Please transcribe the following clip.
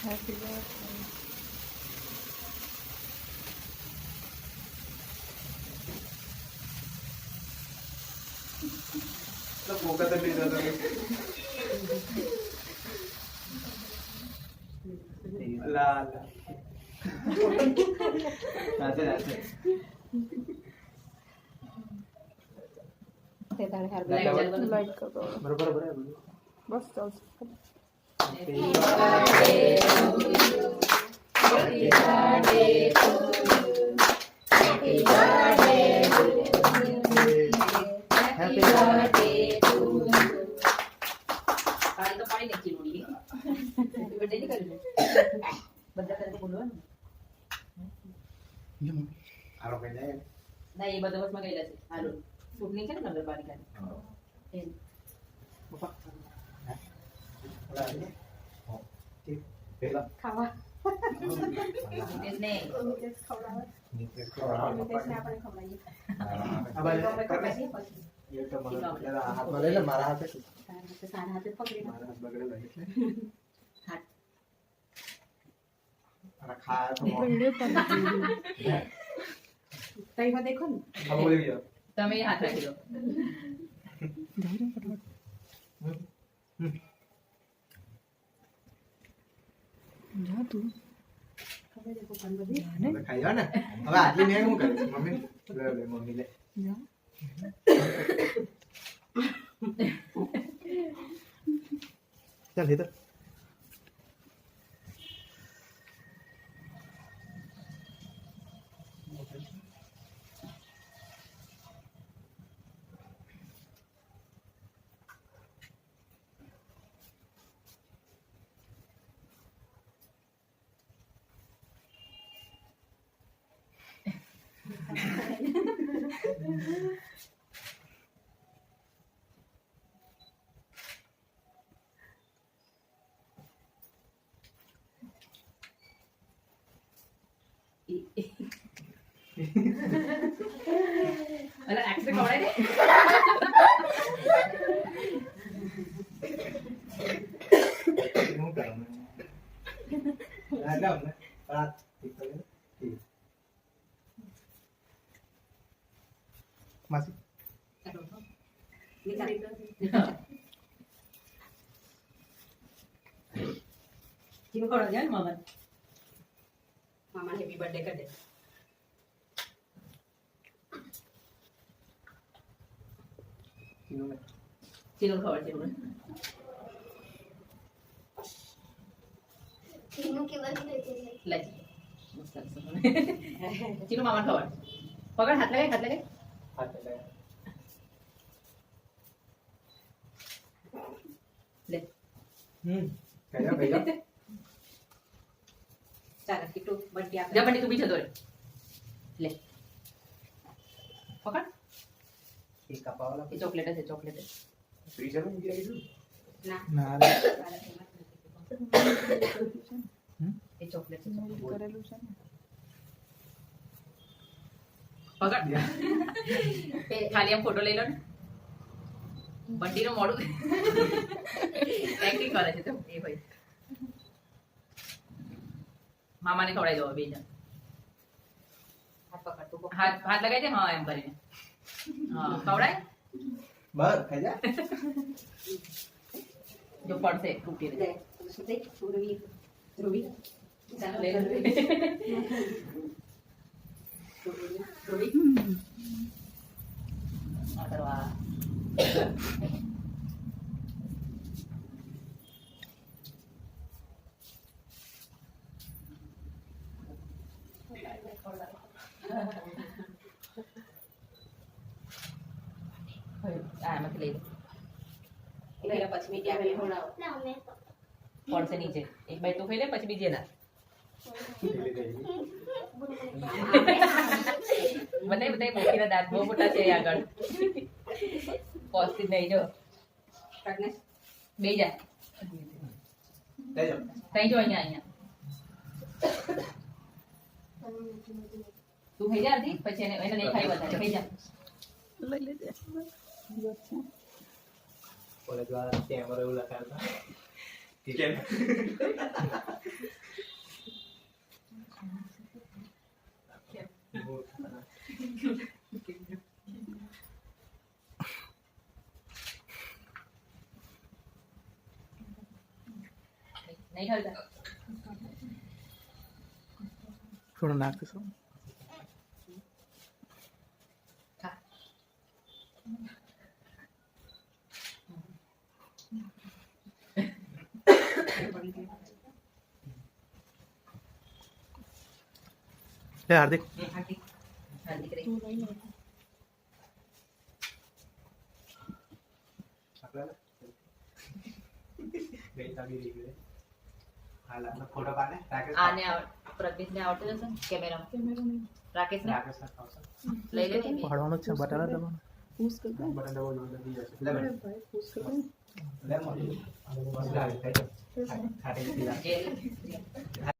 Happy birthday. तो भूखा तो नहीं रहता ला ला नाचे नाचे ते तारे हर लाइट कर दो बरोबर बरोबर बस चल Happy birthday to you. Happy birthday to you. Happy birthday to you. Happy birthday to you. કાલ તો પાણી નથી નોડી હેપી બર્થડે ની કરી બધા તરફ બોલવાનું આરો કઈ જાય ના એ બધા બસમાં ગયેલા છે હાલો ચૂંટણી છે ને નગરપાલિકાની એમ પપ્પા ઓલા ઠીક પેલા ખાવા નિતેશને નિતેશ ખવડાવે નિતેશને આપણે ખવડાવીએ ये तो मतलब जरा हाथ भले ले मारा हाथ से સારા હાથે પકડી मारा हाथ बगड़े लगे थे હાથ अरे खाया तो वीडियो पर तई में देखो ने अब बोल गया તમે હાથ રાખી દો जा तू હવે देखो કાન બધી હવે ખાઈ ને હવે આટલી મેં શું કરે મમ્મી લે લે મમ્મી લે जा चल इधर અલા એક્સરે ખવડાય ને શું કરવાનું લાવ ને રાત ઠીક કરે ઠીક માસી જીવ ખવડાવ જાય ને મામા હેપી બર્થડે કરી દે ચીનો ખબર છે तीनों के वर्ग लेते हैं લે ચીનો મામા ખબર પકડ હાથ લગાય हाथ लगा લે कहिया भैया ચાલ કિટુ બર્થડે આપે જા બંડી તું બીજો દોરે લે પકડ एक कपा वाला એ ચોકલેટ છે ચોકલેટ फ्रीजर में મૂકી રાખી ના ના એ ચોકલેટ છે કરેલું છે ને પકડ એ ખાલી આમ ફોટો લઈ લો ને બંડીનું મોડું એક્ટિંગ કરે છે તો એ ભાઈ મામાને ખવડાવી દો બે જણ હાથ પકડ તું હાથ હાથ લગાવી દે હા એમ કરીને હા ખવડાય બસ ખાઈ જા જો પડશે તૂટી દે રૂબી ચાલો લઈ લો રૂબી આ કરવા એમાંથી લઈ લો એટલે પછી મીઠી આપી ખવડાવો ना मैं પડશે નીચે એક બાઈટ તો ખાઈ લે પછી બીજે ના બધાય બધાય મોતીના દાંત બહુ મોટા છે આગળ પોસ્તી નહીં જો બે જા લઈ જાઓ કઈ જો અહીંયા અહીંયા તું ખાઈ જા અડધી પછી એને નહીં ખાઈ વધારે ખાઈ જા લઈ લેજે કોલેજ વાળા કેમેરા એવું લખાડતા કેમ નહીં હલતા થોડું નાખીશું ખા. લે હાર્દિક હાર્દિક હાર્દિક રે. તું લઈ લે. ફોટો પાડે રાકેશ આને પ્રજ્ઞેશને આવડતું હશે ને કેમેરામાં કેમેરો નહીં. રાકેશને રાકેશ ના ખાવશે લઈ લે પાડવાનું જ છે બટાકા દબાણ પૂછ કરતા. બટન દબાવો એટલે થઈ જશે લે અરે ભાઈ, પૂછ કરતા. લે મોટી ખાટે જે